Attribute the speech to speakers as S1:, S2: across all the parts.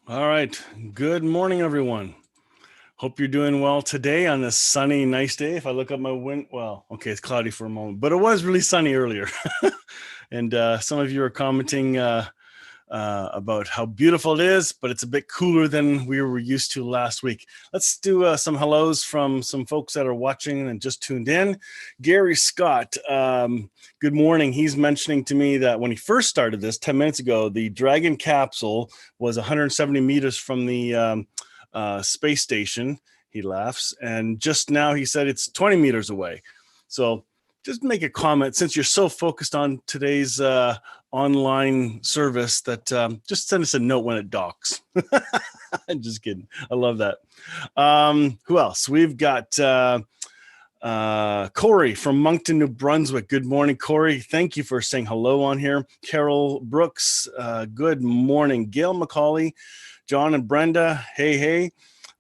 S1: All right. Good morning, everyone. Hope you're doing well today on this sunny, nice day. If I look up my window, well, okay, it's cloudy for a moment, but it was really sunny earlier. And some of you are commenting about how beautiful it is, but it's a bit cooler than we were used to last week. Let's do some hellos from some folks that are watching and just tuned in. Gary Scott, good morning. He's mentioning to me that when he first started this 10 minutes ago, the Dragon capsule was 170 meters from the space station. He laughs. And just now he said it's 20 meters away. So just make a comment since you're so focused on today's online service that just send us a note when it docks. I'm just kidding. I love that. Who else? We've got Corey from Moncton, New Brunswick. Good morning, Corey. Thank you for saying hello on here. Carol Brooks, good morning. Gail McCauley, John and Brenda, hey.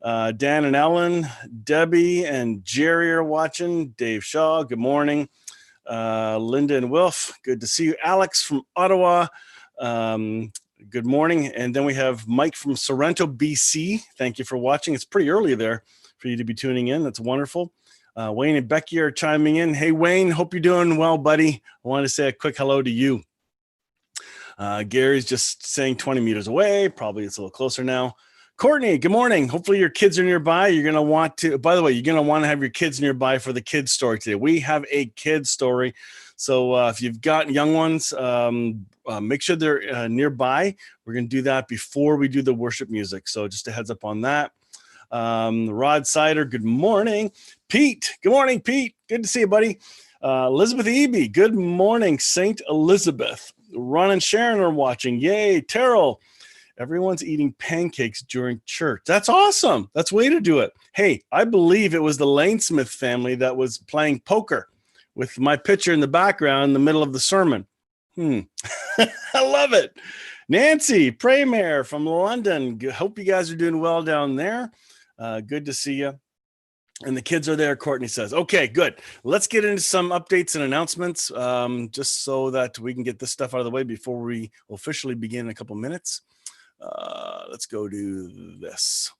S1: Dan and Ellen, Debbie and Jerry are watching. Dave Shaw, good morning. Linda and Wilf, good to see you. Alex from Ottawa, good morning. And then we have Mike from Sorrento, BC. Thank you for watching. It's pretty early there for you to be tuning in. That's wonderful. Wayne and Becky are chiming in. Hey, Wayne, hope you're doing well, buddy. I wanted to say a quick hello to you. Gary's just saying 20 meters away. Probably it's a little closer now. Courtney, good morning. Hopefully your kids are nearby. You're going to want to, by the way, you're going to want to have your kids nearby for the kids story today. We have a kids story. So if you've got young ones, make sure they're nearby. We're going to do that before we do the worship music. So just a heads up on that. Rod Sider, good morning. Pete, good morning, Pete. Good to see you, buddy. Elizabeth Eby, good morning, St. Elizabeth. Ron and Sharon are watching. Yay, Terrell. Everyone's eating pancakes during church. That's awesome. That's the way to do it. Hey, I believe it was the Lanesmith family that was playing poker with my picture in the background in the middle of the sermon. I love it. Nancy Praymare from London. Hope you guys are doing well down there. Good to see you. And the kids are there, Courtney says. Okay, good. Let's get into some updates and announcements just so that we can get this stuff out of the way before we officially begin in a couple minutes. Let's go to this.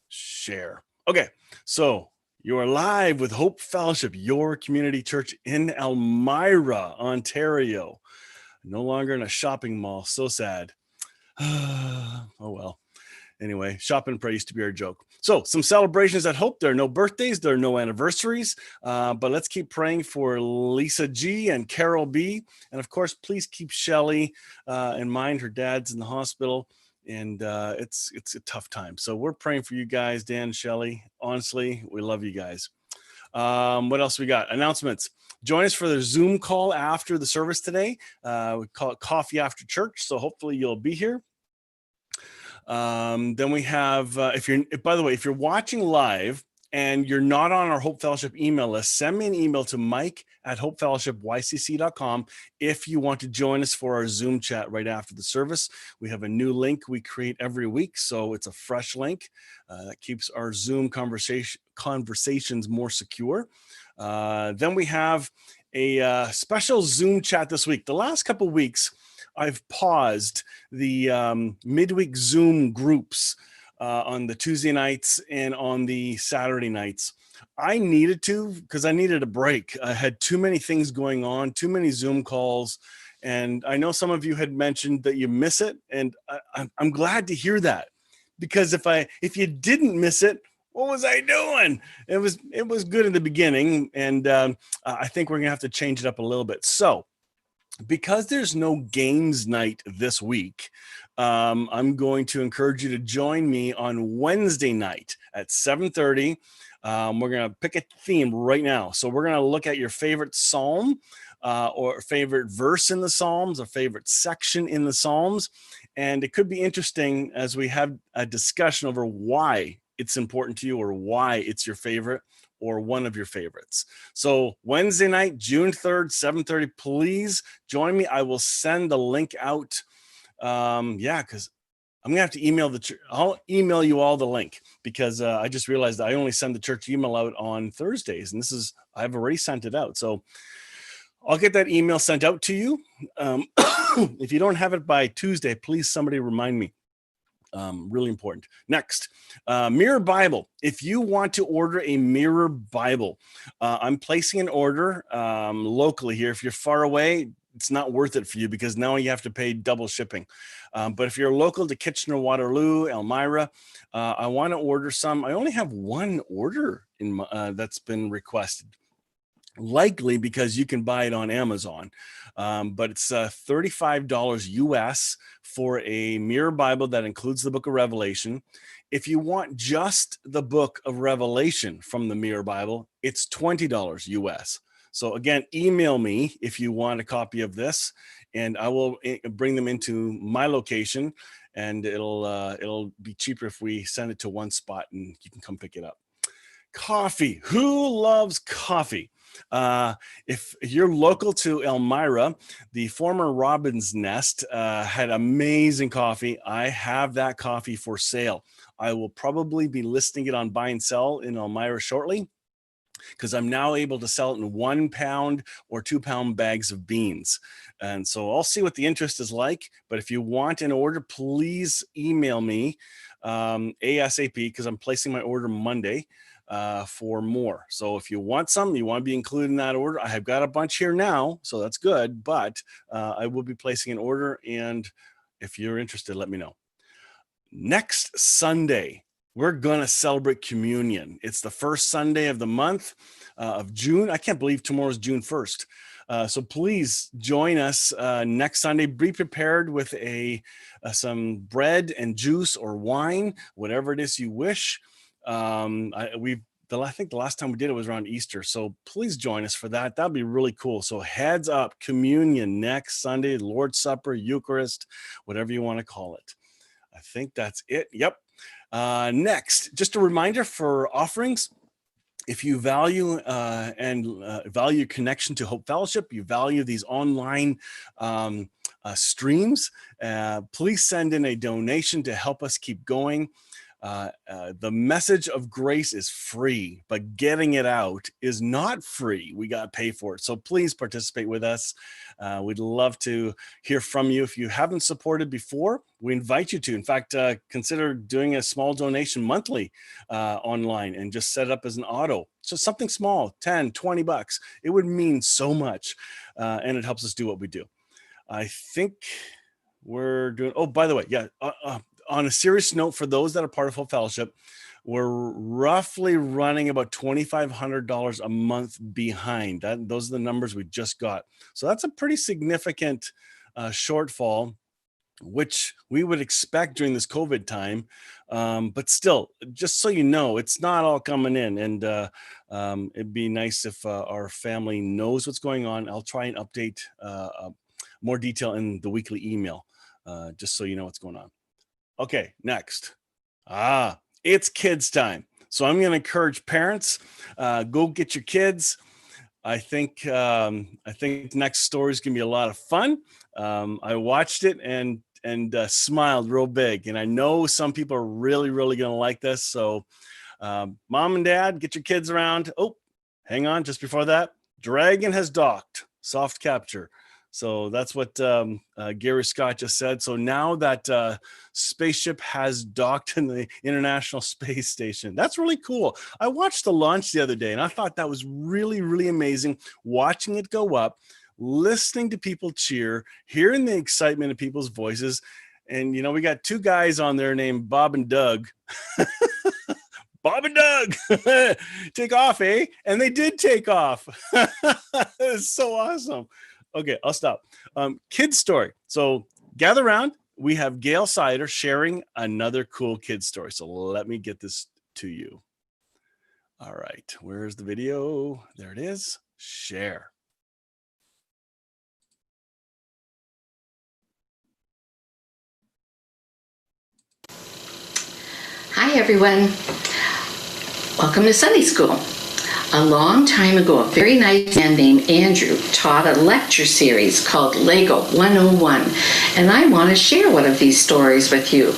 S1: Share. Okay, so you are live with Hope Fellowship, your community church in Elmira, Ontario. No longer in a shopping mall. So sad. Oh, well. Anyway, shop and pray used to be our joke. So some celebrations at Hope. There are no birthdays. There are no anniversaries. But let's keep praying for Lisa G and Carol B. And, of course, please keep Shelly in mind. Her dad's in the hospital. And it's a tough time. So we're praying for you guys, Dan and Shelly. Honestly, we love you guys. What else we got? Announcements. Join us for the Zoom call after the service today. We call it Coffee After Church. So hopefully you'll be here. Then we have, by the way, if you're watching live and you're not on our Hope Fellowship email list, send me an email to mike@hopefellowshipycc.com if you want to join us for our Zoom chat right after the service. We have a new link we create every week, so it's a fresh link that keeps our Zoom conversations more secure. Then we have a special Zoom chat this week. The last couple of weeks, I've paused the midweek Zoom groups on the Tuesday nights and on the Saturday nights. I needed to because I needed a break. I had too many things going on, too many Zoom calls. And I know some of you had mentioned that you miss it. And I'm glad to hear that, because if you didn't miss it, what was I doing? It was good in the beginning. And I think we're going to have to change it up a little bit. So because there's no games night this week, I'm going to encourage you to join me on Wednesday night at 7:30. We're going to pick a theme right now. So we're going to look at your favorite psalm or favorite verse in the Psalms, or favorite section in the Psalms. And it could be interesting as we have a discussion over why it's important to you, or why it's your favorite, or one of your favorites. So Wednesday night, June 3rd, 7:30, please join me. I will send the link out. Because I'm gonna have to email the church. I'll email you all the link, because I just realized I only send the church email out on Thursdays, and I've already sent it out. So I'll get that email sent out to you. If you don't have it by Tuesday, please somebody remind me. Really important. Next, Mirror Bible. If you want to order a Mirror Bible, I'm placing an order locally here. If you're far away, it's not worth it for you because now you have to pay double shipping. But if you're local to Kitchener-Waterloo, Elmira, I want to order some. I only have one order in that's been requested. Likely because you can buy it on Amazon, but it's $35 US for a Mirror Bible that includes the book of Revelation. If you want just the book of Revelation from the Mirror Bible, it's $20 US. So again, email me if you want a copy of this, and I will bring them into my location, and it'll be cheaper if we send it to one spot and you can come pick it up. Coffee. Who loves coffee? If you're local to Elmira, the former Robin's Nest had amazing coffee. I have that coffee for sale. I will probably be listing it on buy and sell in Elmira shortly, because I'm now able to sell it in 1 pound or 2 pound bags of beans. And so I'll see what the interest is like. But if you want an order, please email me ASAP, because I'm placing my order Monday for more. So if you want some, you want to be included in that order, I have got a bunch here now, so that's good, but I will be placing an order, and if you're interested, let me know. Next Sunday, we're going to celebrate communion. It's the first Sunday of the month of June. I can't believe tomorrow's June 1st. So please join us next Sunday. Be prepared with some bread and juice or wine, whatever it is you wish. I think the last time we did it was around Easter. So please join us for that. That'd be really cool. So heads up, communion next Sunday, Lord's Supper, Eucharist, whatever you want to call it. I think that's it. Yep. Next, just a reminder for offerings. If you value value connection to Hope Fellowship, you value these online streams, please send in a donation to help us keep going. The message of grace is free, but getting it out is not free. We got to pay for it. So please participate with us. We'd love to hear from you. If you haven't supported before, we invite you to. In fact, consider doing a small donation monthly online and just set it up as an auto. So something small, 10, 20 bucks. It would mean so much, and it helps us do what we do. I think we're doing, oh, by the way, yeah, on a serious note, for those that are part of Hope Fellowship, we're roughly running about $2,500 a month behind. Those are the numbers we just got. So that's a pretty significant shortfall, which we would expect during this COVID time. But still, just so you know, it's not all coming in. And it'd be nice if our family knows what's going on. I'll try and update more detail in the weekly email, just so you know what's going on. Okay, next. It's kids time. So I'm going to encourage parents, go get your kids. I think next story is going to be a lot of fun. I watched it and smiled real big. And I know some people are really, really going to like this. So mom and dad, get your kids around. Oh, hang on. Just before that, Dragon has docked. Soft capture. So that's what Gary Scott just said. So now that spaceship has docked in the International Space Station, that's really cool. I watched the launch the other day, and I thought that was really, really amazing. Watching it go up, listening to people cheer, hearing the excitement of people's voices. And, you know, we got two guys on there named Bob and Doug. Bob and Doug, take off, eh? And they did take off. It's so awesome. Okay, I'll stop. Kid story. So gather around. We have Gail Sider sharing another cool kid story. So let me get this to you. All right, where's the video? There it is. Share.
S2: Hi, everyone. Welcome to Sunday School. A long time ago, a very nice man named Andrew taught a lecture series called Lego 101, and I want to share one of these stories with you.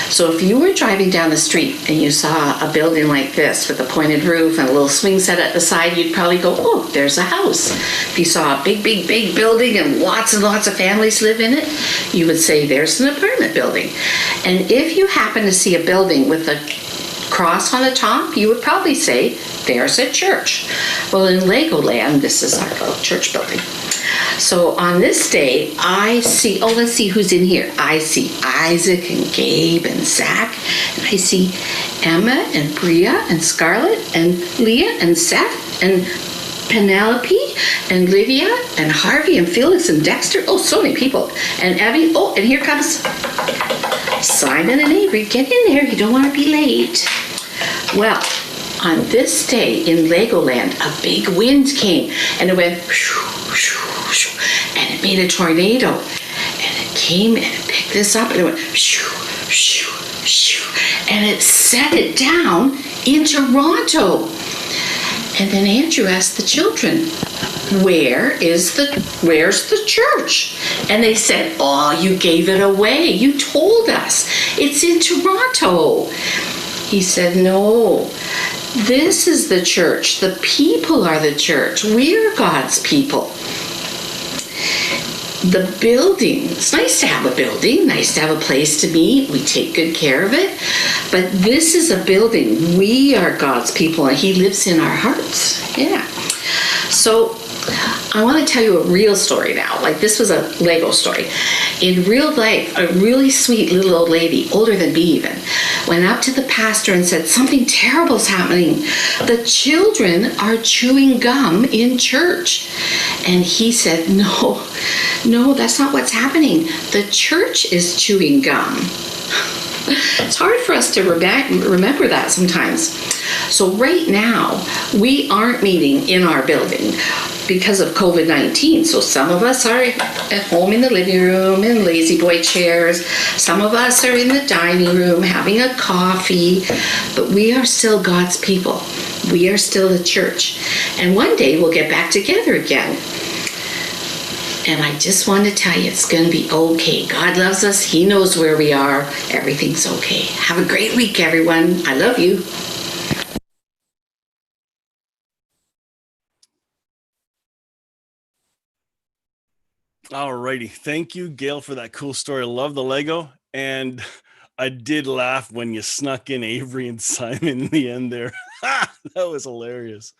S2: So if you were driving down the street and you saw a building like this with a pointed roof and a little swing set at the side, you'd probably go, oh, there's a house. If you saw a big building and lots of families live in it, you would say there's an apartment building. And if you happen to see a building with a cross on the top, you would probably say, there's a church. Well, in Legoland, this is our little church building. So on this day, I see, let's see who's in here. I see Isaac and Gabe and Zach. And I see Emma and Bria and Scarlett and Leah and Seth and Penelope and Lydia and Harvey and Felix and Dexter. Oh, so many people. And Abby. Oh, and here comes Simon and Avery. Get in there. You don't want to be late. Well, on this day in Legoland, a big wind came and it went and it made a tornado. And it came and it picked this up and it went and it set it down in Toronto. And then Andrew asked the children, where's the church? And they said, oh, you gave it away. You told us. It's in Toronto. He said, no, this is the church. The people are the church. We're God's people. The building, it's nice to have a building, nice to have a place to meet. We take good care of it. But this is a building. We are God's people and He lives in our hearts. Yeah. So I want to tell you a real story now. Like, this was a Lego story. In real life, a really sweet little old lady, older than me even, went up to the pastor and said, something terrible is happening. The children are chewing gum in church. And he said, no, that's not what's happening. The church is chewing gum. It's hard for us to remember that sometimes. So right now, we aren't meeting in our building because of COVID-19. So some of us are at home in the living room in lazy boy chairs. Some of us are in the dining room having a coffee. But we are still God's people. We are still the church. And one day we'll get back together again. And I just want to tell you, it's going to be okay. God loves us. He knows where we are. Everything's okay. Have a great week, everyone. I love you.
S1: Alrighty. Thank you, Gail, for that cool story. I love the Lego. And I did laugh when you snuck in Avery and Simon in the end there. That was hilarious.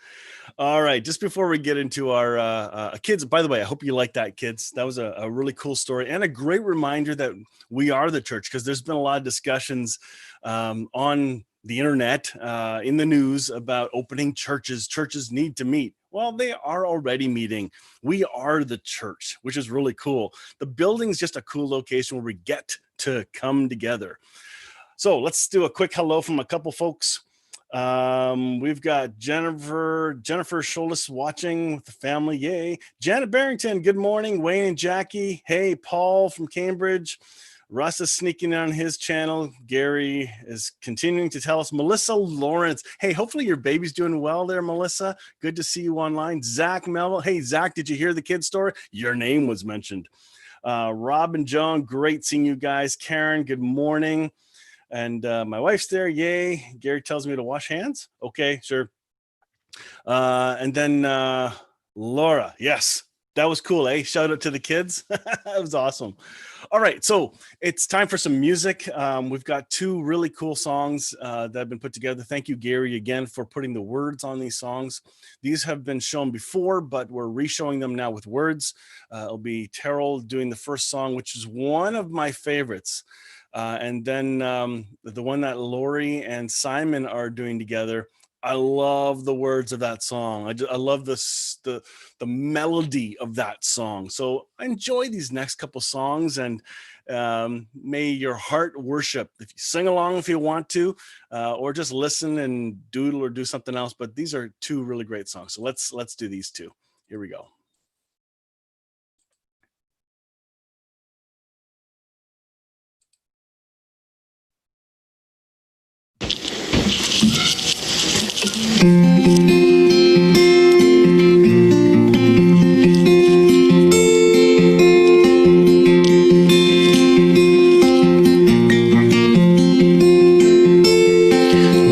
S1: All right. Just before we get into our kids, by the way, I hope you like that, kids. That was a really cool story and a great reminder that we are the church, because there's been a lot of discussions on the internet, in the news about opening churches. Churches need to meet. Well, they are already meeting. We are the church, which is really cool. The building's just a cool location where we get to come together. So let's do a quick hello from a couple folks. We've got Jennifer Scholas watching with the family. Yay. Janet Barrington, good morning. Wayne and Jackie. Hey, Paul from Cambridge. Russ is sneaking on his channel. Gary is continuing to tell us. Melissa Lawrence. Hey, hopefully your baby's doing well there, Melissa. Good to see you online. Zach Melville. Hey, Zach, did you hear the kid story? Your name was mentioned. Rob and Joan, great seeing you guys. Karen, good morning. And my wife's there. Yay. Gary tells me to wash hands. Okay, sure. And then Laura. Yes, that was cool, eh? Shout out to the kids. That was awesome. All right, so it's time for some music. We've got two really cool songs that have been put together. Thank you, Gary, again, for putting the words on these songs. These have been shown before, but we're re-showing them now with words. It'll be Terrell doing the first song, which is one of my favorites. And then the one that Lori and Simon are doing together. I love the words of that song. I love the melody of that song. So enjoy these next couple songs, and may your heart worship. If you sing along if you want to, or just listen and doodle or do something else. But these are two really great songs. So let's do these two. Here we go.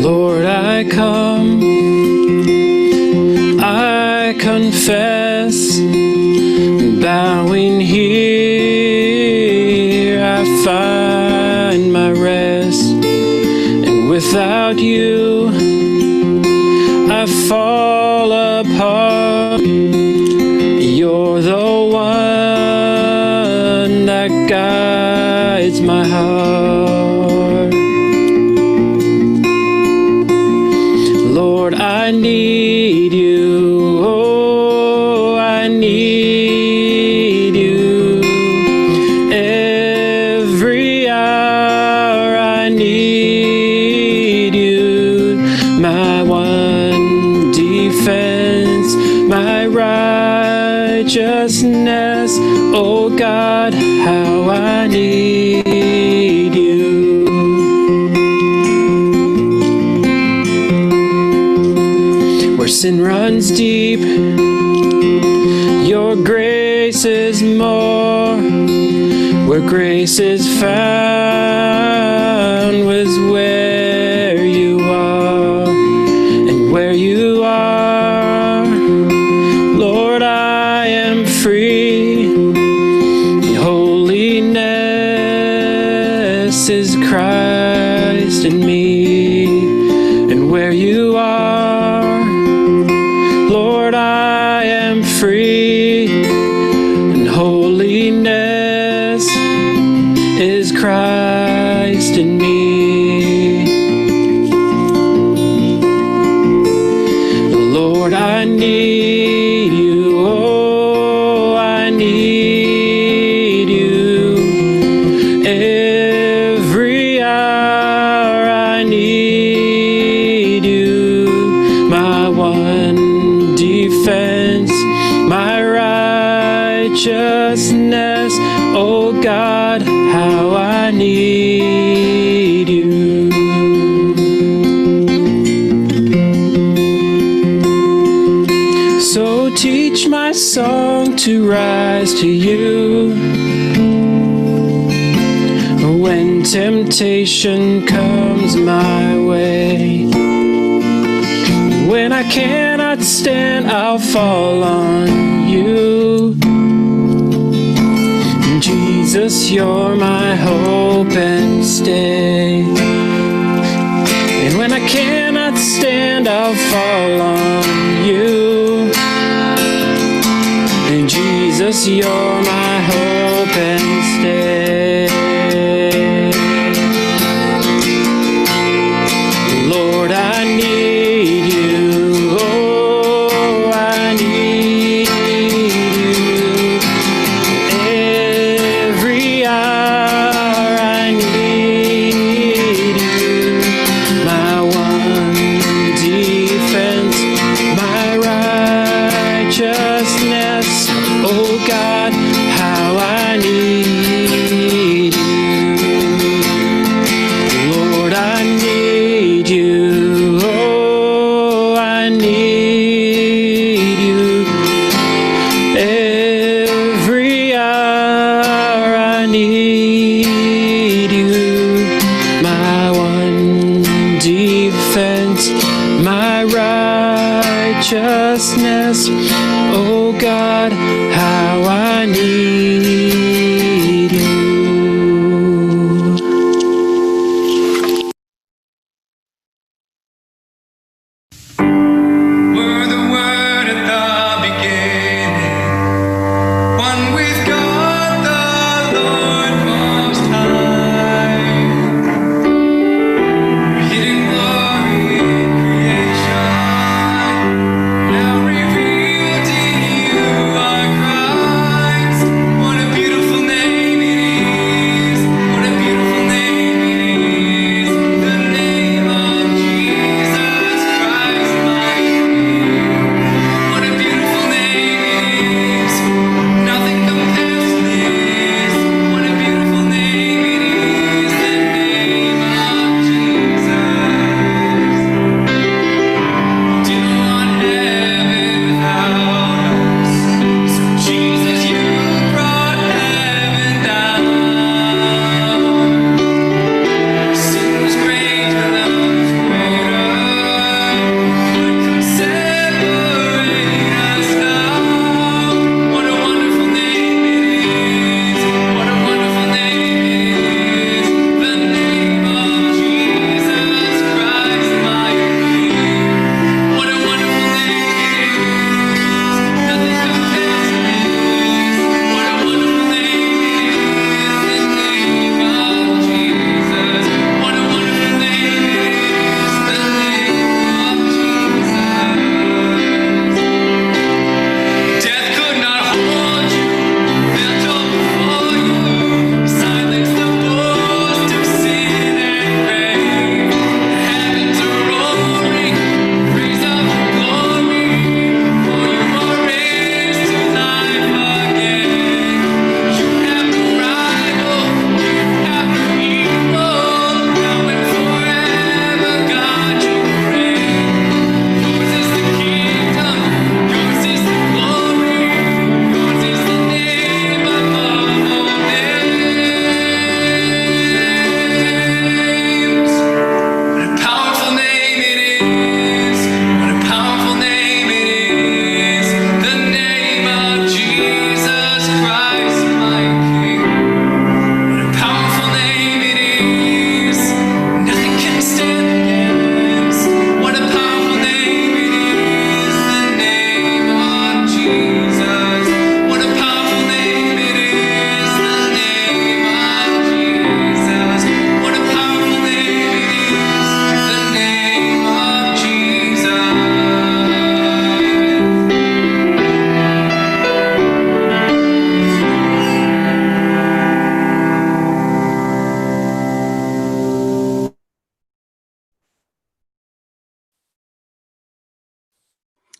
S3: Lord, I come, I confess, bowing here I find my rest. without you, I fall apart. You're the one that guides my heart. Lord, I need you. Oh, I need you. Every hour I need you. My one defense, my righteousness. Oh God, how I need you. Where sin runs deep, your grace is more. Where grace is found was where you are. And where you are, Lord, I am free. Holiness is Christ in me. And where you are, Lord, I am free, and holiness is Christ in me. Lord, I need you. Oh, I need you. Every hour I need you. My one defense, my righteousness. Oh God, how I need you. So teach my song to rise to you when temptation comes my way. When I cannot stand, I'll fall on you. Jesus, you're my hope and stay. And when I cannot stand, I'll fall on you. And Jesus, you're my hope and stay. Lord, I need you. Oh, I need you. Every hour I need you. My one defense, my righteousness. Oh God, how I need you. Lord, I need you. Oh, I need you. Every hour I need you. My one defense, my righteousness. Oh God, how I need you.
S4: Were the Word at the beginning, one with God the Lord Most High. Hidden glory in creation, now revealed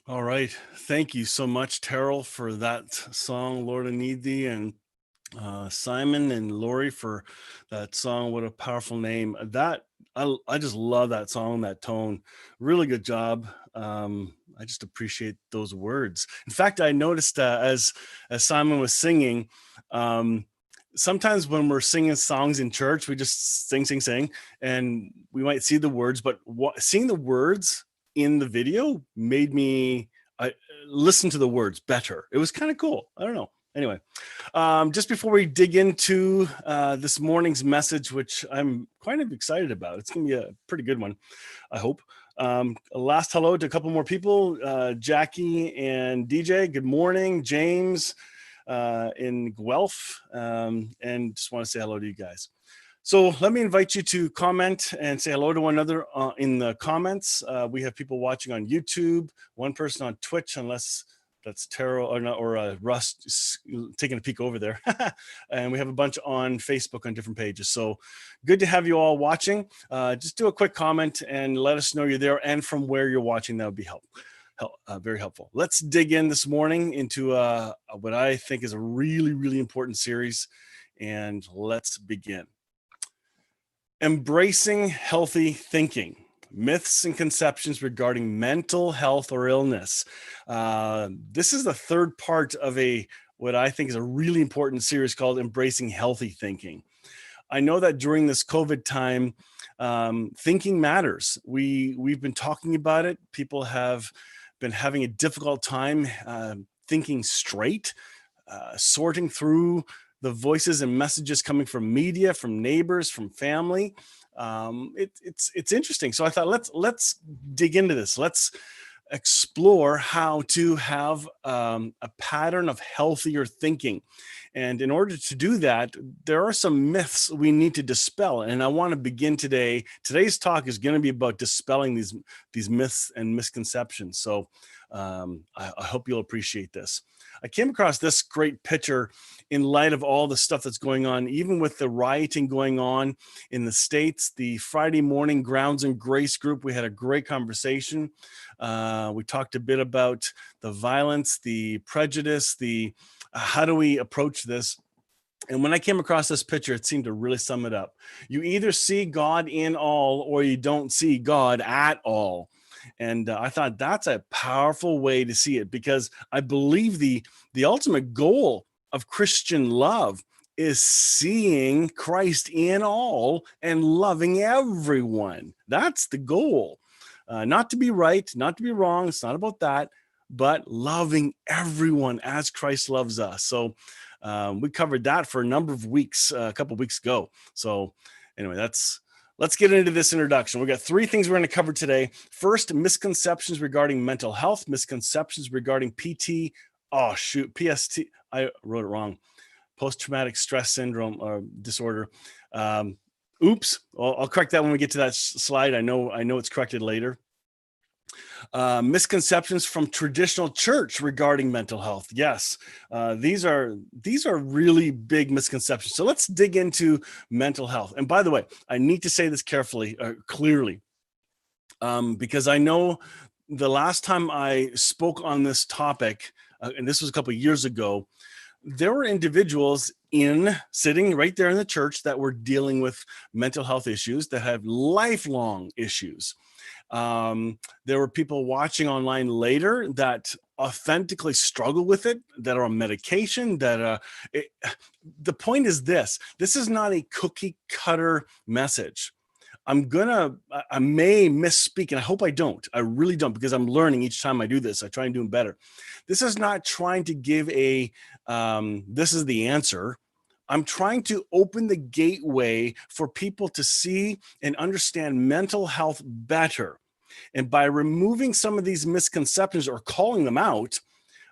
S1: All right. Thank you so much, Terrell, for that song, Lord, I Need Thee, and Simon and Lori for that song. What a powerful name. I just love that song, that tone. Really good job. I just appreciate those words. In fact, I noticed as Simon was singing, um, sometimes when we're singing songs in church, we just sing, and we might see the words, but seeing the words in the video made me listen to the words better. It was kind of cool. I don't know. Anyway, just before we dig into this morning's message, which I'm kind of excited about, it's going to be a pretty good one, I hope. Last hello to a couple more people, Jackie and DJ. Good morning, James in Guelph, and just want to say hello to you guys. So let me invite you to comment and say hello to one another in the comments. We have people watching on YouTube, one person on Twitch, unless that's Terrell or Russ taking a peek over there. And we have a bunch on Facebook on different pages. So good to have you all watching. Just do a quick comment and let us know you're there and from where you're watching. That would be very helpful. Let's dig in this morning into what I think is a really, really important series. And let's begin. Embracing healthy thinking. Myths and conceptions regarding mental health or illness. This is the third part of what I think is a really important series called Embracing Healthy Thinking. I know that during this COVID time, thinking matters. We've been talking about it. People have been having a difficult time thinking straight, sorting through the voices and messages coming from media, from neighbors, from family. It's interesting. So I thought let's dig into this. Let's explore how to have a pattern of healthier thinking. And in order to do that, there are some myths we need to dispel. And I want to begin today. Today's talk is going to be about dispelling these myths and misconceptions. So I hope you'll appreciate this. I came across this great picture in light of all the stuff that's going on, even with the rioting going on in the States. The Friday morning Grounds and Grace group, we had a great conversation. We talked a bit about the violence, the prejudice, how do we approach this? And when I came across this picture, it seemed to really sum it up. You either see God in all or you don't see God at all. And I thought that's a powerful way to see it, because I believe the ultimate goal of Christian love is seeing Christ in all and loving everyone. That's the goal. Not to be right, not to be wrong. It's not about that, but loving everyone as Christ loves us. So we covered that for a number of weeks, a couple of weeks ago. So anyway, let's get into this introduction. We've got three things we're going to cover today. First, misconceptions regarding mental health, misconceptions regarding PST. I wrote it wrong. Post-traumatic stress syndrome or disorder. Oops. I'll correct that when we get to that slide. I know it's corrected later. Misconceptions from traditional church regarding mental health. Yes, these are really big misconceptions. So let's dig into mental health. And by the way, I need to say this clearly, because I know the last time I spoke on this topic, and this was a couple of years ago, there were individuals sitting right there in the church that were dealing with mental health issues, that have lifelong issues. There were people watching online later that authentically struggle with it, that are on medication, the point is this is not a cookie cutter message. I may misspeak, and I hope I don't. I really don't, because I'm learning each time I do this. I try and do it better. This is not trying to give this is the answer. I'm trying to open the gateway for people to see and understand mental health better. And by removing some of these misconceptions or calling them out,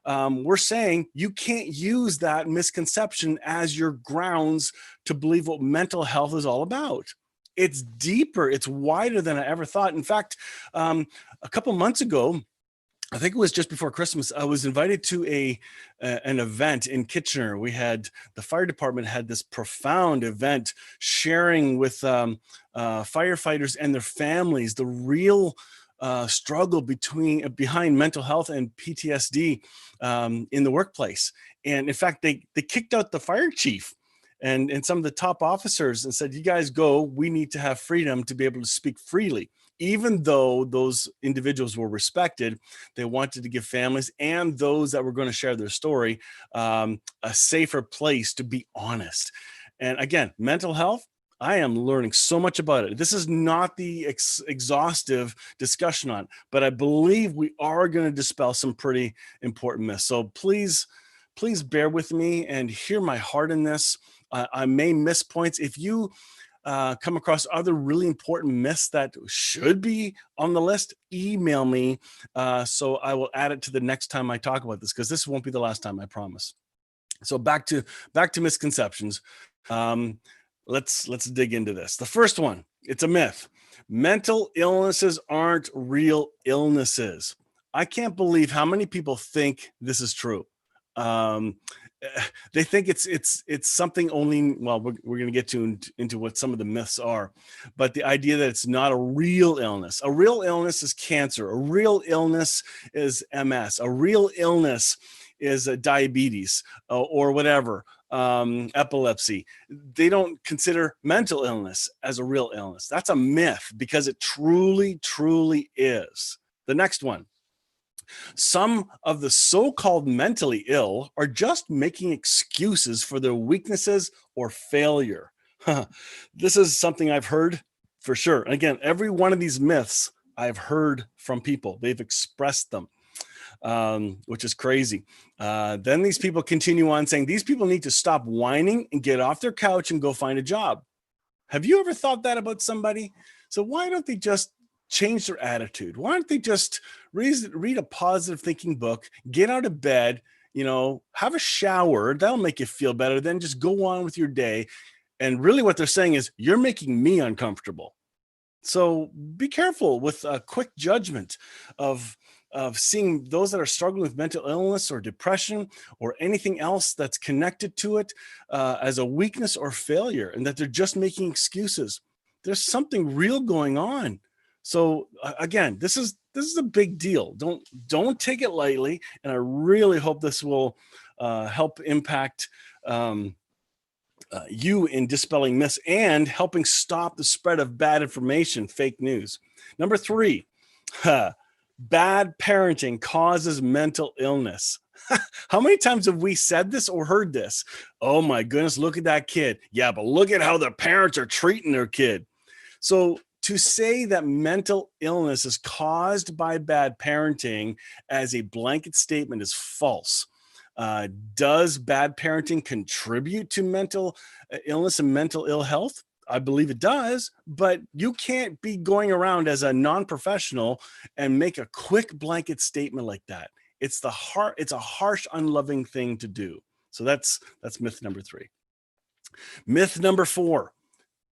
S1: we're saying you can't use that misconception as your grounds to believe what mental health is all about. It's deeper, it's wider than I ever thought. In fact, a couple months ago, I think it was just before Christmas, I was invited to an event in Kitchener. The fire department had this profound event sharing with firefighters and their families the real struggle behind mental health and PTSD in the workplace. And in fact, they kicked out the fire chief and some of the top officers and said, you guys go, we need to have freedom to be able to speak freely. Even though those individuals were respected, they wanted to give families and those that were going to share their story a safer place to be honest. And again, mental health, I am learning so much about it. This is not the exhaustive discussion on, but I believe we are going to dispel some pretty important myths. So please bear with me and hear my heart in this. I may miss points. If you come across other really important myths that should be on the list, email me so I will add it to the next time I talk about this, because this won't be the last time, I promise. So back to misconceptions. Let's dig into this. The first one, it's a myth. Mental illnesses aren't real illnesses. I can't believe how many people think this is true. They think it's something only, well, we're going to get into what some of the myths are, but the idea that it's not a real illness. A real illness is cancer. A real illness is MS. A real illness is diabetes or whatever, epilepsy. They don't consider mental illness as a real illness. That's a myth, because it truly, truly is. The next one. Some of the so-called mentally ill are just making excuses for their weaknesses or failure. This is something I've heard for sure. And again, every one of these myths I've heard from people. They've expressed them, which is crazy. Then these people continue on saying these people need to stop whining and get off their couch and go find a job. Have you ever thought that about somebody? So why don't they just change their attitude? Why don't they just read a positive thinking book, get out of bed, have a shower? That'll make you feel better. Then just go on with your day. And really what they're saying is, you're making me uncomfortable. So be careful with a quick judgment of seeing those that are struggling with mental illness or depression or anything else that's connected to it as a weakness or failure, and that they're just making excuses. There's something real going on. So again, this is a big deal. Don't take it lightly, and I really hope this will help impact you in dispelling myths and helping stop the spread of bad information, fake news. Number 3, bad parenting causes mental illness. How many times have we said this or heard this? Oh my goodness, look at that kid. Yeah, but look at how the parents are treating their kid. So to say that mental illness is caused by bad parenting as a blanket statement is false. Does bad parenting contribute to mental illness and mental ill health? I believe it does, but you can't be going around as a non-professional and make a quick blanket statement like that. It's a harsh, unloving thing to do. So that's myth number 3. Myth number 4.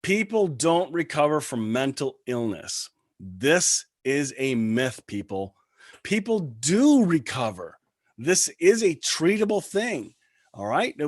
S1: People don't recover from mental illness. This is a myth, people. People do recover. This is a treatable thing. All right.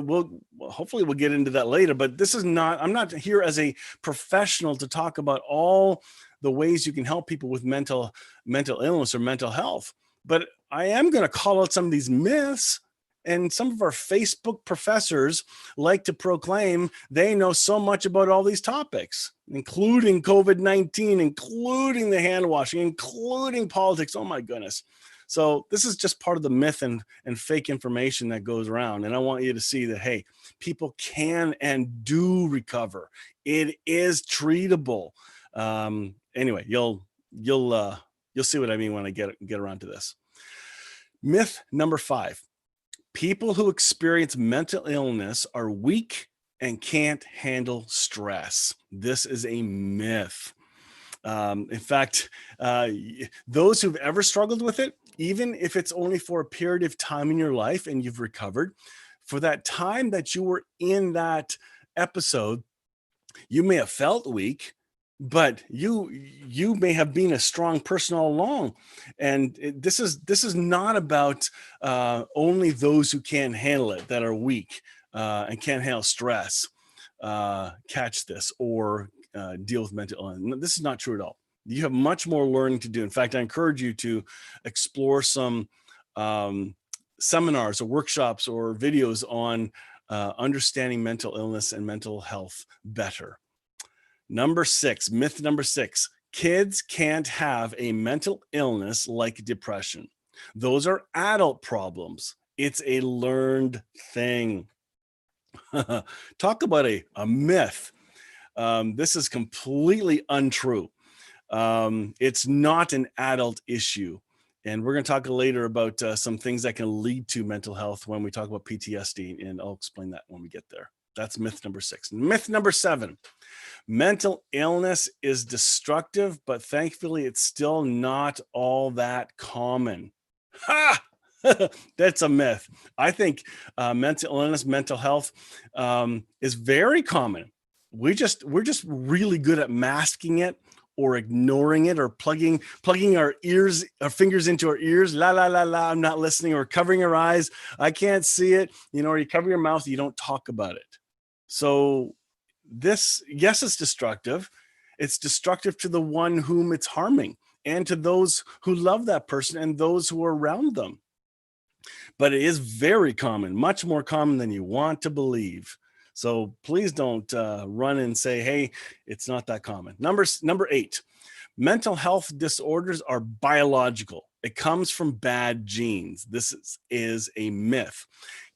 S1: Hopefully we'll get into that later, but I'm not here as a professional to talk about all the ways you can help people with mental illness or mental health. But I am going to call out some of these myths. And some of our Facebook professors like to proclaim they know so much about all these topics, including COVID-19, including the hand washing, including politics. Oh my goodness. So this is just part of the myth and fake information that goes around. And I want you to see that, hey, people can and do recover. It is treatable. Anyway, you'll see what I mean when I get around to this. Myth number 5. People who experience mental illness are weak and can't handle stress. This is a myth. In fact, those who've ever struggled with it, even if it's only for a period of time in your life and you've recovered, for that time that you were in that episode, you may have felt weak, but you may have been a strong person all along. And this is not about only those who can't handle it, that are weak and can't handle stress, catch this or deal with mental illness. This is not true at all. You have much more learning to do. In fact, I encourage you to explore some seminars or workshops or videos on understanding mental illness and mental health better. Number 6, myth number 6, kids can't have a mental illness like depression. Those are adult problems. It's a learned thing. Talk about a myth. This is completely untrue. It's not an adult issue. And we're going to talk later about some things that can lead to mental health when we talk about PTSD, and I'll explain that when we get there. That's myth number 6. Myth number 7, mental illness is destructive, but thankfully it's still not all that common. Ha! That's a myth. I think mental illness, mental health is very common. We're just really good at masking it or ignoring it or plugging our fingers into our ears. La, la, la, la, I'm not listening, or covering our eyes. I can't see it. Or you cover your mouth, you don't talk about it. So yes, it's destructive. It's destructive to the one whom it's harming and to those who love that person and those who are around them. But it is very common, much more common than you want to believe. So please don't run and say, hey, it's not that common. Number 8, mental health disorders are biological. It comes from bad genes. This is a myth.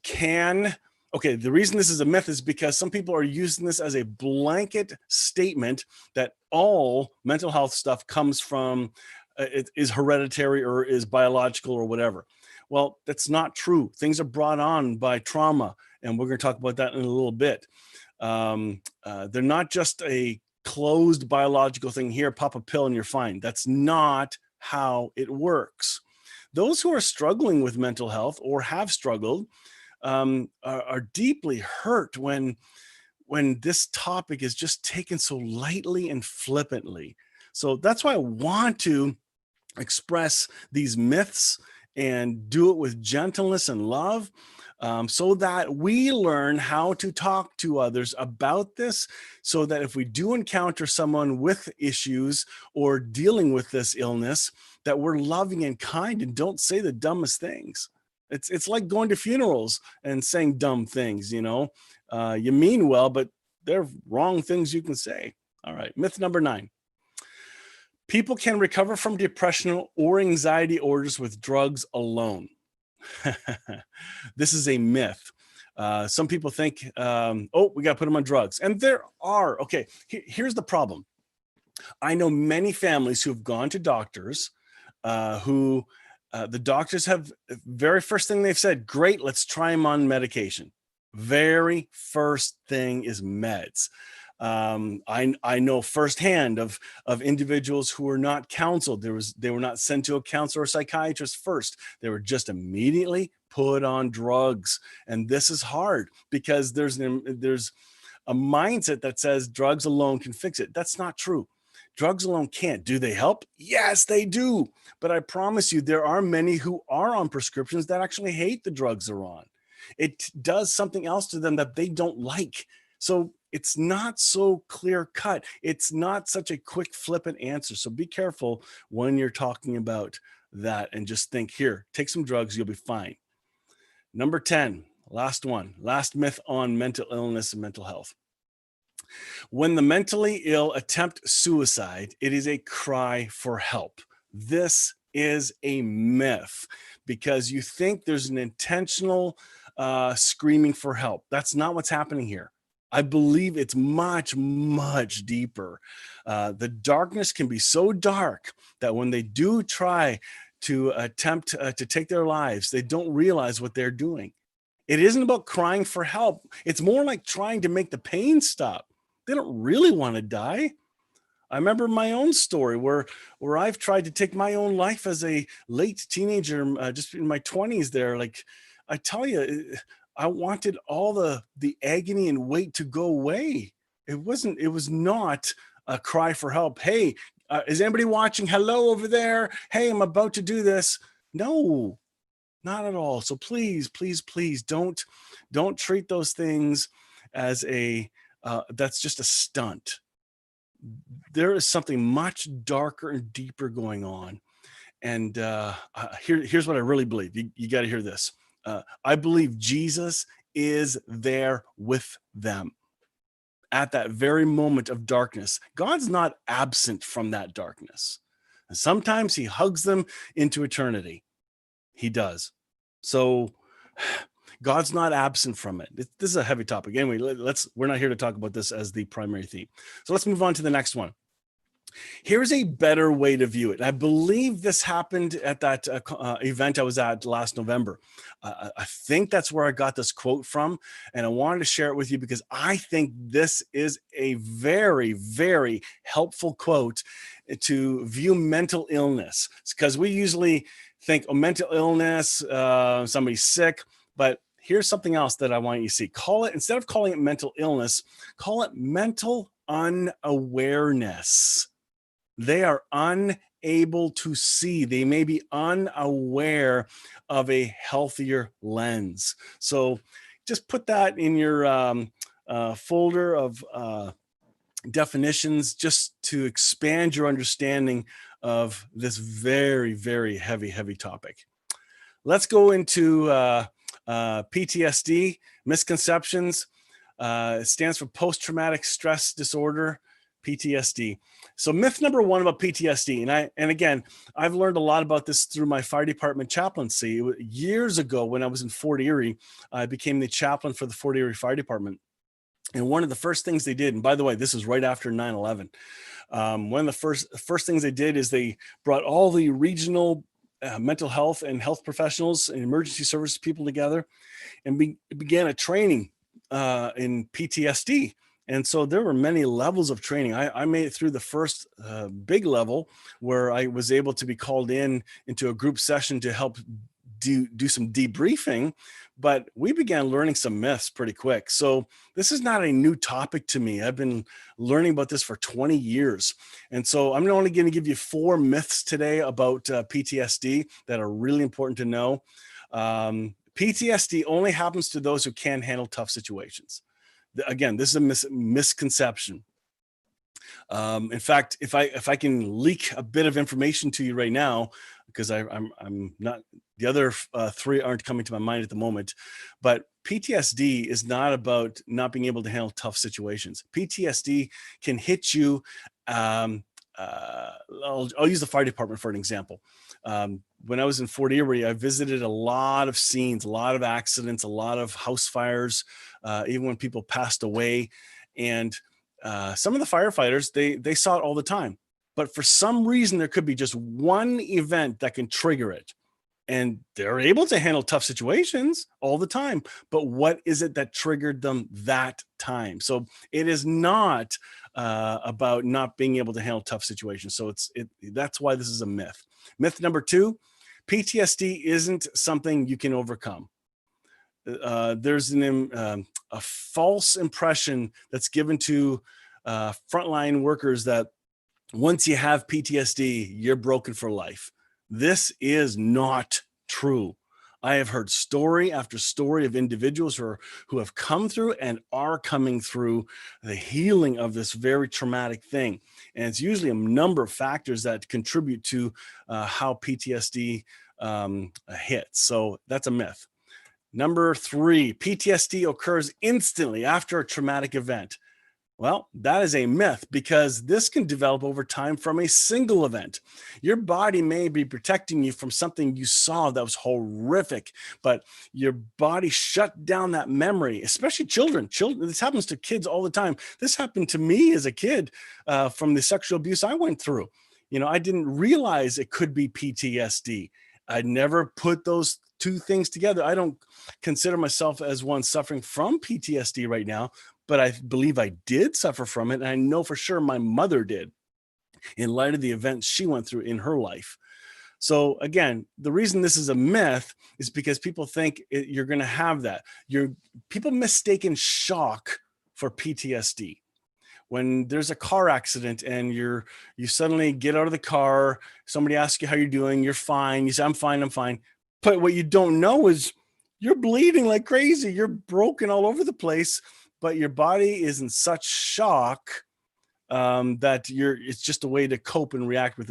S1: The reason this is a myth is because some people are using this as a blanket statement that all mental health stuff comes from, it is hereditary or is biological or whatever. Well, that's not true. Things are brought on by trauma, and we're going to talk about that in a little bit. They're not just a closed biological thing. Here, pop a pill and you're fine. That's not how it works. Those who are struggling with mental health or have struggled are deeply hurt when this topic is just taken so lightly and flippantly. So that's why I want to express these myths and do it with gentleness and love, so that we learn how to talk to others about this, so that if we do encounter someone with issues or dealing with this illness, that we're loving and kind and don't say the dumbest things. It's like going to funerals and saying dumb things, you mean well, but they're wrong things you can say. All right, myth number 9. People can recover from depression or anxiety disorders with drugs alone. This is a myth. Some people think, we got to put them on drugs. And there are. Okay, here's the problem. I know many families who have gone to doctors who the doctors have, very first thing they've said, great, let's try them on medication. Very first thing is meds. I know firsthand of individuals who were not counseled. They were not sent to a counselor or psychiatrist first. They were just immediately put on drugs. And this is hard because there's a mindset that says drugs alone can fix it. That's not true. Drugs alone can't. Do they help? Yes, they do. But I promise you, there are many who are on prescriptions that actually hate the drugs they're on. It does something else to them that they don't like. So it's not so clear cut. It's not such a quick flippant answer. So be careful when you're talking about that and just think, here, take some drugs, you'll be fine. Number 10, last myth on mental illness and mental health. When the mentally ill attempt suicide, it is a cry for help. This is a myth because you think there's an intentional screaming for help. That's not what's happening here. I believe it's much, much deeper. The darkness can be so dark that when they do try to attempt to take their lives, they don't realize what they're doing. It isn't about crying for help. It's more like trying to make the pain stop. They don't really want to die. I remember my own story where I've tried to take my own life as a late teenager, just in my 20s there. Like, I tell you, I wanted all the agony and weight to go away. It was not a cry for help. Hey, is anybody watching? Hello over there. Hey, I'm about to do this. No, not at all. So please, please, please don't treat those things as that's just a stunt. there is something much darker and deeper going on. And here's what I really believe. You got to hear this. I believe Jesus is there with them at that very moment of darkness. God's not absent from that darkness. And sometimes he hugs them into eternity. He does. So God's not absent from it. This is a heavy topic. Anyway, we're not here to talk about this as the primary theme. So let's move on to the next one. Here's a better way to view it. I believe this happened at that event I was at last November. I think that's where I got this quote from, and I wanted to share it with you because I think this is a very, very helpful quote to view mental illness. Because we usually think, oh, mental illness, somebody's sick, but here's something else that I want you to see. Instead of calling it mental illness, call it mental unawareness. They are unable to see. They may be unaware of a healthier lens. So just put that in your folder of definitions just to expand your understanding of this very, very heavy, heavy topic. Let's go into PTSD, misconceptions. It stands for post-traumatic stress disorder, PTSD. So myth number one about PTSD, and again, I've learned a lot about this through my fire department chaplaincy. Years ago, when I was in Fort Erie, I became the chaplain for the Fort Erie Fire Department. And one of the first things they did, and by the way, this is right after 9/11. One of the first things they did is they brought all the regional mental health and health professionals and emergency services people together and began a training in PTSD. And so there were many levels of training. I made it through the first big level where I was able to be called into a group session to help do some debriefing, but we began learning some myths pretty quick. So this is not a new topic to me. I've been learning about this for 20 years. And so I'm only going to give you 4 myths today about PTSD that are really important to know. PTSD only happens to those who can handle tough situations. Again, this is a misconception. In fact, if I can leak a bit of information to you right now, because I'm not, the other 3 aren't coming to my mind at the moment, but PTSD is not about not being able to handle tough situations. PTSD can hit you. I'll use the fire department for an example. When I was in Fort Erie, I visited a lot of scenes, a lot of accidents, a lot of house fires, even when people passed away. And some of the firefighters, they saw it all the time. But for some reason, there could be just one event that can trigger it. And they're able to handle tough situations all the time. But what is it that triggered them that time? So it is not about not being able to handle tough situations. So that's why this is a myth. Myth number 2, PTSD isn't something you can overcome. There's a false impression that's given to frontline workers that once you have PTSD, you're broken for life. This is not true. I have heard story after story of individuals who have come through and are coming through the healing of this very traumatic thing. And it's usually a number of factors that contribute to how PTSD hits. So that's a myth. Number 3, PTSD occurs instantly after a traumatic event. Well, that is a myth because this can develop over time from a single event. Your body may be protecting you from something you saw that was horrific, but your body shut down that memory, especially children. This happens to kids all the time. This happened to me as a kid from the sexual abuse I went through. I didn't realize it could be PTSD. I never put those 2 things together. I don't consider myself as one suffering from PTSD right now, but I believe I did suffer from it. And I know for sure my mother did in light of the events she went through in her life. So again, the reason this is a myth is because people think you're going to have that. People mistaken shock for PTSD. When there's a car accident and you suddenly get out of the car, somebody asks you how you're doing, you're fine. You say, I'm fine. But what you don't know is you're bleeding like crazy. You're broken all over the place, but your body is in such shock that it's just a way to cope and react with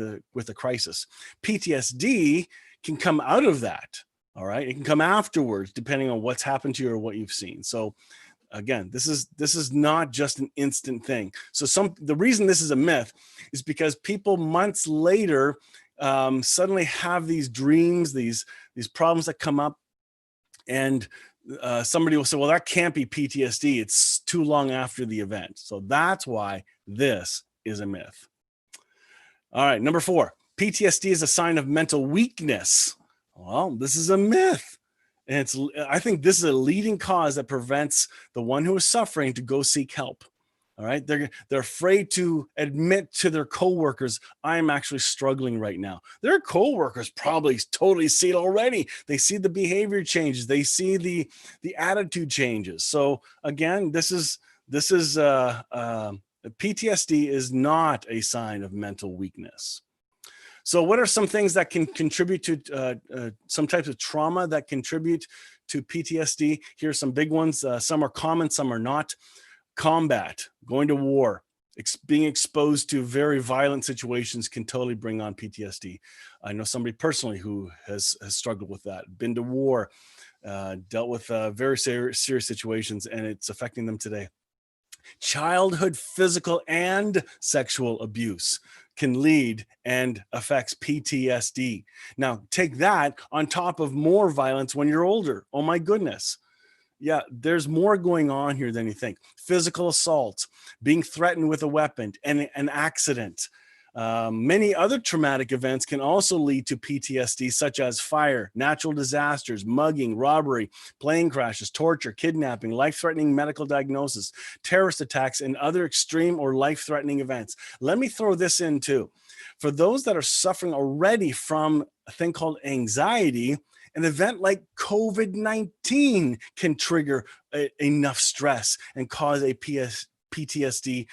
S1: a crisis. PTSD can come out of that. All right. It can come afterwards, depending on what's happened to you or what you've seen. So again, this is not just an instant thing. So the reason this is a myth is because people months later suddenly have these dreams, these problems that come up, and somebody will say, well, that can't be PTSD. It's too long after the event. So that's why this is a myth. All right, number 4, PTSD is a sign of mental weakness. Well, this is a myth. And I think this is a leading cause that prevents the one who is suffering to go seek help. All right. They're afraid to admit to their coworkers, I'm actually struggling right now. Their coworkers probably totally see it already. They see the behavior changes. They see the attitude changes. So again, PTSD is not a sign of mental weakness. So what are some things that can contribute to some types of trauma that contribute to PTSD? Here are some big ones. Some are common, some are not. Combat, going to war, being exposed to very violent situations can totally bring on PTSD. I know somebody personally who has struggled with that, been to war, dealt with very serious situations, and it's affecting them today. Childhood physical and sexual abuse can lead and affects PTSD. Now, take that on top of more violence when you're older. Oh my goodness. Yeah, there's more going on here than you think. Physical assault, being threatened with a weapon, and an accident. Many other traumatic events can also lead to PTSD, such as fire, natural disasters, mugging, robbery, plane crashes, torture, kidnapping, life-threatening medical diagnosis, terrorist attacks, and other extreme or life-threatening events. Let me throw this in too. For those that are suffering already from a thing called anxiety, an event like COVID-19 can trigger enough stress and cause a PTSD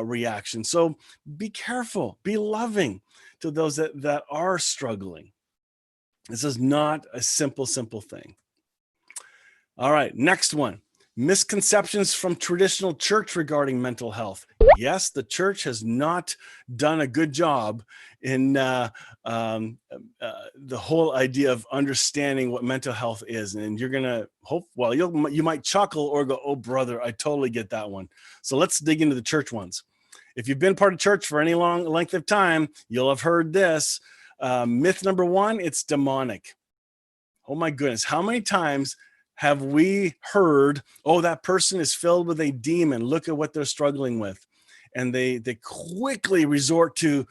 S1: reaction. So be careful, be loving to those that are struggling. This is not a simple thing. All right, next one. Misconceptions from traditional church regarding mental health. Yes, the church has not done a good job in the whole idea of understanding what mental health is. And you're going to you might chuckle or go, oh, brother, I totally get that one. So let's dig into the church ones. If you've been part of church for any long length of time, you'll have heard this. Myth number 1, it's demonic. Oh, my goodness. How many times have we heard, oh, that person is filled with a demon. Look at what they're struggling with. And they quickly resort to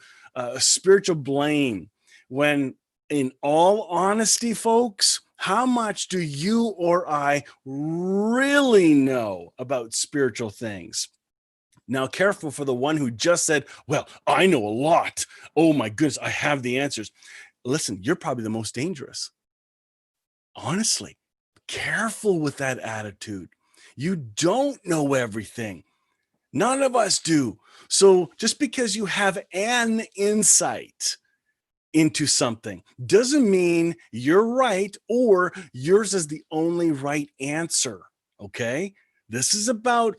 S1: spiritual blame. When in all honesty, folks, how much do you or I really know about spiritual things? Now, careful for the one who just said, well, I know a lot. Oh my goodness, I have the answers. Listen, you're probably the most dangerous. Honestly. Careful with that attitude. You don't know everything. None of us do. So just because you have an insight into something doesn't mean you're right or yours is the only right answer. Okay? This is about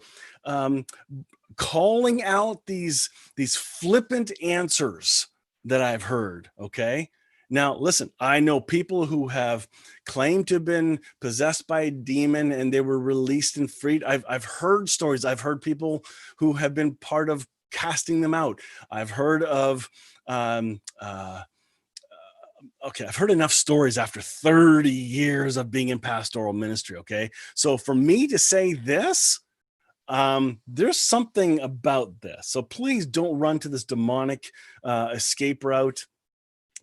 S1: calling out these flippant answers that I've heard. Okay? Now, listen, I know people who have claimed to have been possessed by a demon and they were released and freed. I've heard stories. I've heard people who have been part of casting them out. I've heard of, I've heard enough stories after 30 years of being in pastoral ministry, okay? So for me to say this, there's something about this. So please don't run to this demonic escape route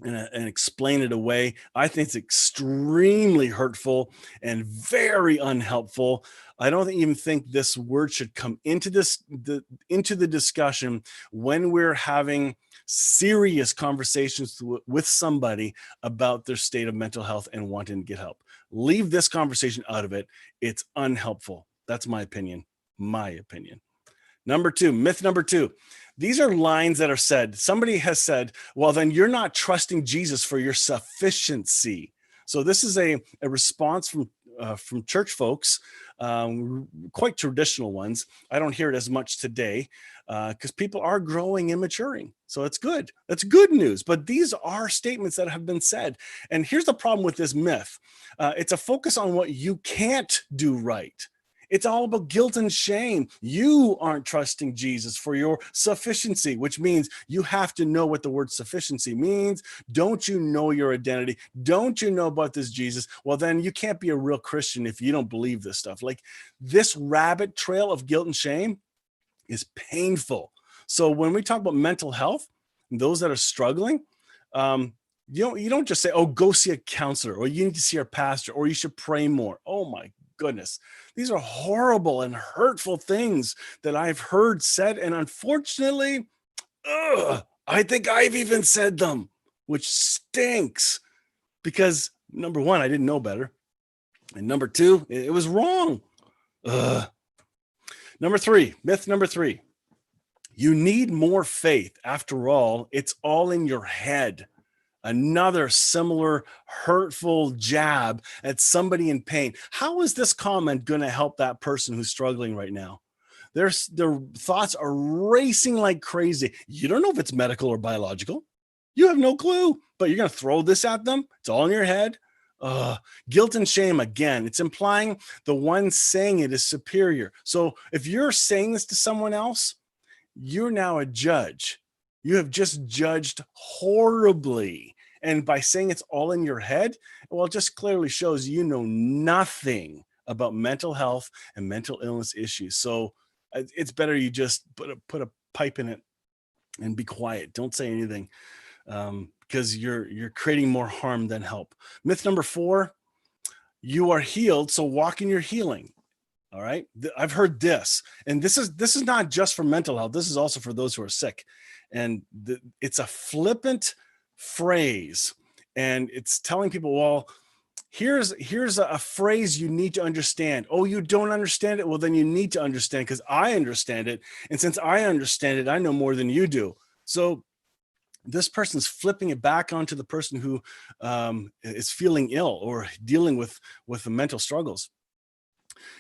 S1: and explain it away. I think it's extremely hurtful and very unhelpful. I don't even think this word should come into the discussion when we're having serious conversations with somebody about their state of mental health and wanting to get help. Leave this conversation out of it. It's unhelpful. That's my opinion. Myth number 2. These are lines that are said. Somebody has said, well, then you're not trusting Jesus for your sufficiency. So this is a response from church folks, quite traditional ones. I don't hear it as much today because people are growing and maturing. So it's good. That's good news. But these are statements that have been said. And here's the problem with this myth. It's a focus on what you can't do right. It's all about guilt and shame. You aren't trusting Jesus for your sufficiency, which means you have to know what the word sufficiency means. Don't you know your identity? Don't you know about this Jesus? Well, then you can't be a real Christian if you don't believe this stuff. Like, this rabbit trail of guilt and shame is painful. So when we talk about mental health, those that are struggling, you don't just say, oh, go see a counselor, or you need to see our pastor, or you should pray more. Oh my goodness. These are horrible and hurtful things that I've heard said. And unfortunately, I think I've even said them, which stinks because, number one, I didn't know better. And number two, it was wrong. Myth number three, you need more faith. After all, it's all in your head. Another similar hurtful jab at somebody in pain. How is this comment going to help that person who's struggling right now? Their thoughts are racing like crazy. You don't know if it's medical or biological. You have no clue, but you're going to throw this at them. It's all in your head. Guilt and shame, again, it's implying the one saying it is superior. So if you're saying this to someone else, you're now a judge. You have just judged horribly. And by saying it's all in your head, well, it just clearly shows you know nothing about mental health and mental illness issues. So it's better you just put a pipe in it and be quiet. Don't say anything because you're creating more harm than help. Myth number 4, you are healed, so walk in your healing. All right. I've heard this, and this is not just for mental health. This is also for those who are sick. And it's a flippant phrase, and it's telling people, well, here's a phrase you need to understand. Oh, you don't understand it? Well, then you need to understand, because I understand it. And since I understand it, I know more than you do. So this person's flipping it back onto the person who is feeling ill or dealing with the mental struggles.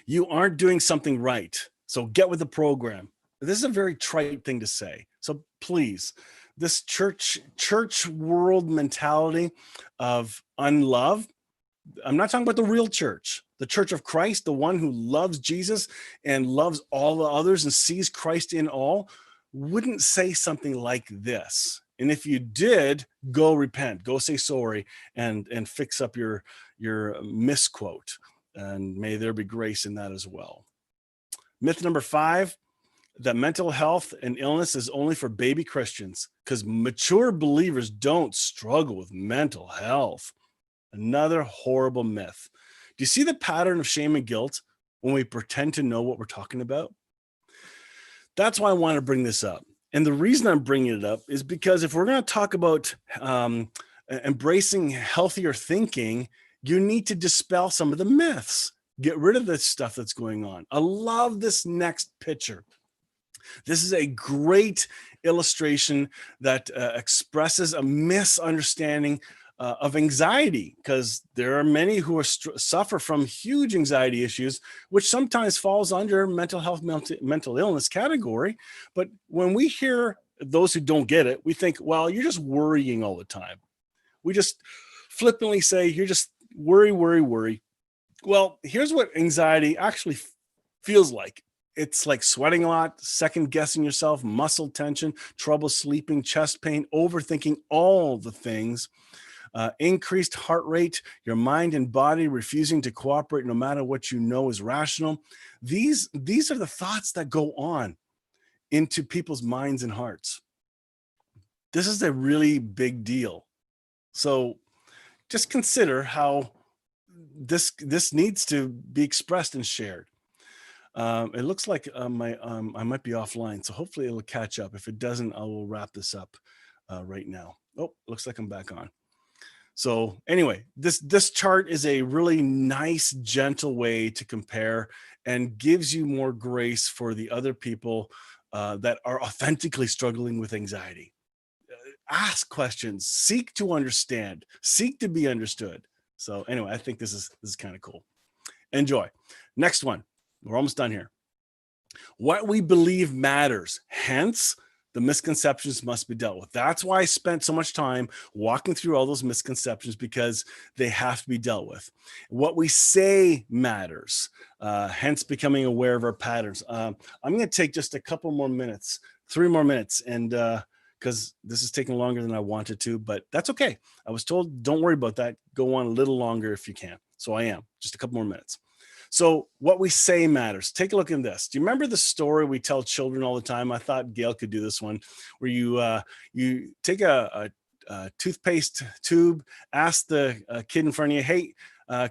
S1: You aren't doing something right, so get with the program. This is a very trite thing to say. So please, this church world mentality of unlove, I'm not talking about the real church, the church of Christ, the one who loves Jesus and loves all the others and sees Christ in all, wouldn't say something like this. And if you did, go repent, go say sorry, and fix up your misquote. And may there be grace in that as well. Myth number 5, that mental health and illness is only for baby Christians, because mature believers don't struggle with mental health. Another horrible myth. Do you see the pattern of shame and guilt when we pretend to know what we're talking about? That's why I want to bring this up. And the reason I'm bringing it up is because if we're going to talk about embracing healthier thinking, you need to dispel some of the myths. Get rid of this stuff that's going on. I love this next picture. This is a great illustration that expresses a misunderstanding of anxiety, because there are many who suffer from huge anxiety issues, which sometimes falls under mental health, mental illness category. But when we hear those who don't get it, we think, well, you're just worrying all the time. We just flippantly say, you're just worry. Well, here's what anxiety actually feels like. It's like sweating a lot, second guessing yourself, muscle tension, trouble sleeping, chest pain, overthinking all the things, increased heart rate, your mind and body refusing to cooperate no matter what you know is rational. These are the thoughts that go on into people's minds and hearts. This is a really big deal. So just consider how this needs to be expressed and shared. It looks like I might be offline, so hopefully it'll catch up. If it doesn't, I will wrap this up right now. Oh, looks like I'm back on. So anyway, this chart is a really nice, gentle way to compare and gives you more grace for the other people that are authentically struggling with anxiety. Ask questions, seek to understand, seek to be understood. So anyway, I think this is kind of cool. Enjoy. Next one. We're almost done here. What we believe matters. Hence, the misconceptions must be dealt with. That's why I spent so much time walking through all those misconceptions, because they have to be dealt with. What we say matters. Hence, becoming aware of our patterns. I'm going to take just a couple more minutes, 3 more minutes, and because this is taking longer than I wanted to, but that's okay. I was told, don't worry about that. Go on a little longer if you can. So I am. Just a couple more minutes. So what we say matters. Take a look at this. Do you remember the story we tell children all the time? I thought Gail could do this one, where you take a toothpaste tube, ask the kid in front of you, hey,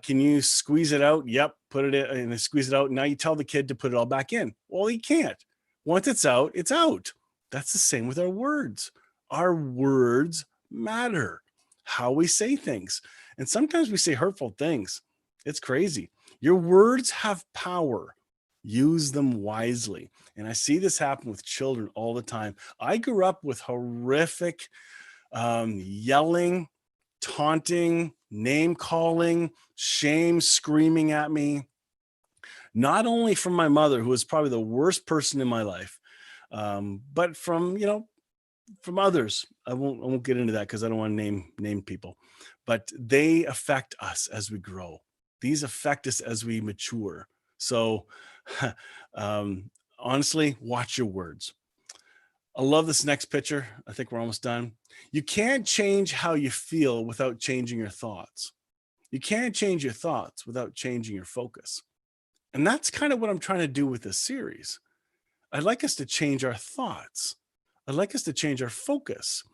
S1: can you squeeze it out? Yep, put it in, and they squeeze it out. Now you tell the kid to put it all back in. Well, he can't. Once it's out, it's out. That's the same with our words. Our words matter. How we say things. And sometimes we say hurtful things. It's crazy. Your words have power. Use them wisely. And I see this happen with children all the time. I grew up with horrific yelling, taunting, name calling, shame screaming at me. Not only from my mother, who was probably the worst person in my life, but from others. I won't get into that because I don't want to name people, but they affect us as we grow. These affect us as we mature. So honestly, watch your words. I love this next picture. I think we're almost done. You can't change how you feel without changing your thoughts. You can't change your thoughts without changing your focus. And that's kind of what I'm trying to do with this series. I'd like us to change our thoughts. I'd like us to change our focus.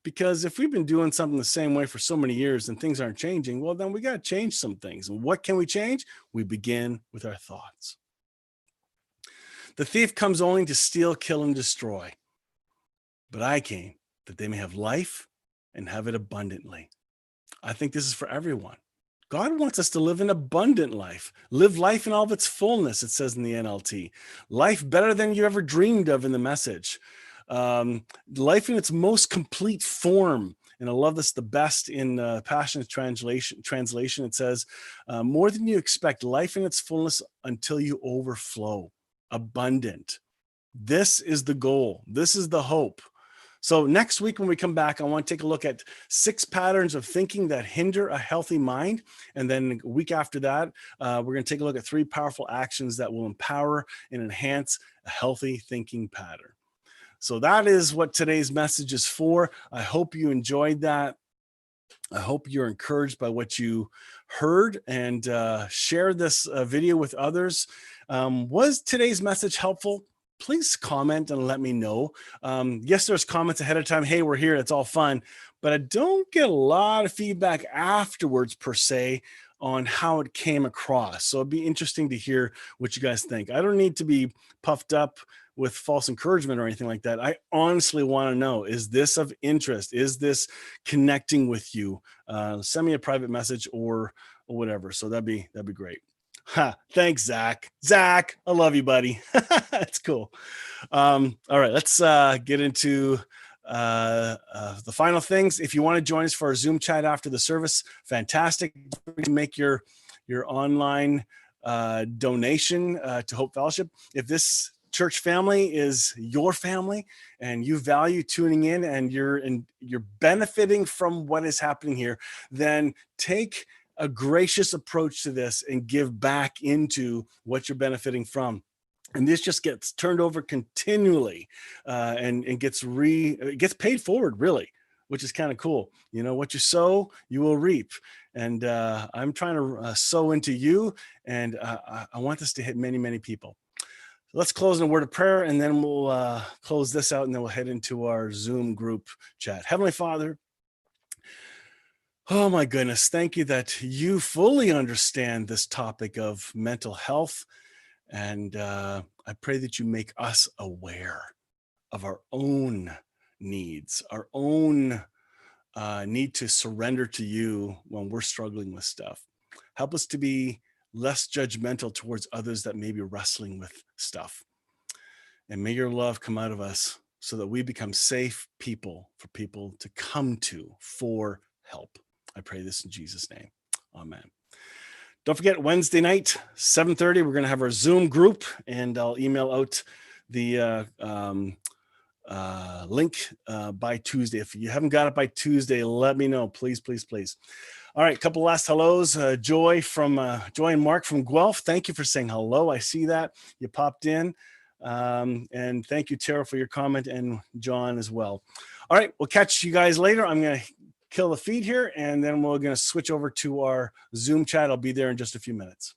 S1: Because if we've been doing something the same way for so many years and things aren't changing, well, then we got to change some things. And what can we change? We begin with our thoughts. The thief comes only to steal, kill, and destroy. But I came that they may have life and have it abundantly. I think this is for everyone. God wants us to live an abundant life. Live life in all of its fullness, it says in the NLT. Life better than you ever dreamed of in the Message. Life in its most complete form. And I love this the best in Passion Translation. It says, more than you expect, life in its fullness until you overflow. Abundant. This is the goal. This is the hope. So next week when we come back, I want to take a look at 6 patterns of thinking that hinder a healthy mind. And then a week after that, we're going to take a look at 3 powerful actions that will empower and enhance a healthy thinking pattern. So that is what today's message is for. I hope you enjoyed that. I hope you're encouraged by what you heard, and share this video with others. Was today's message helpful? Please comment and let me know. Yes, there's comments ahead of time. Hey, we're here. It's all fun. But I don't get a lot of feedback afterwards per se on how it came across. So it'd be interesting to hear what you guys think. I don't need to be puffed up with false encouragement or anything like that. I honestly want to know, is this of interest? Is this connecting with you? Send me a private message or whatever. So that'd be great. Thanks, Zach. Zach, I love you, buddy. That's cool. All right, let's get into the final things. If you want to join us for our Zoom chat after the service, fantastic. Make your online donation to Hope Fellowship. If this church family is your family and you value tuning in and you're benefiting from what is happening here, then take a gracious approach to this and give back into what you're benefiting from. And this just gets turned over continually and gets paid forward, really, which is kind of cool. You know, what you sow, you will reap. And I'm trying to sow into you, and I want this to hit many, many people. Let's close in a word of prayer, and then we'll close this out, and then we'll head into our Zoom group chat. Heavenly Father, oh my goodness, thank you that you fully understand this topic of mental health. And I pray that you make us aware of our own needs, our own need to surrender to you when we're struggling with stuff. Help us to be less judgmental towards others that may be wrestling with stuff. And may your love come out of us so that we become safe people for people to come to for help. I pray this in Jesus' name. Amen. Don't forget, Wednesday night, 7:30, we're going to have our Zoom group, and I'll email out the link by Tuesday. If you haven't got it by Tuesday, let me know, please, please, please. All right, couple last hellos. Joy and Mark from Guelph. Thank you for saying hello. I see that you popped in, and thank you, Tara, for your comment, and John as well. All right, we'll catch you guys later. I'm going to kill the feed here, and then we're going to switch over to our Zoom chat. I'll be there in just a few minutes.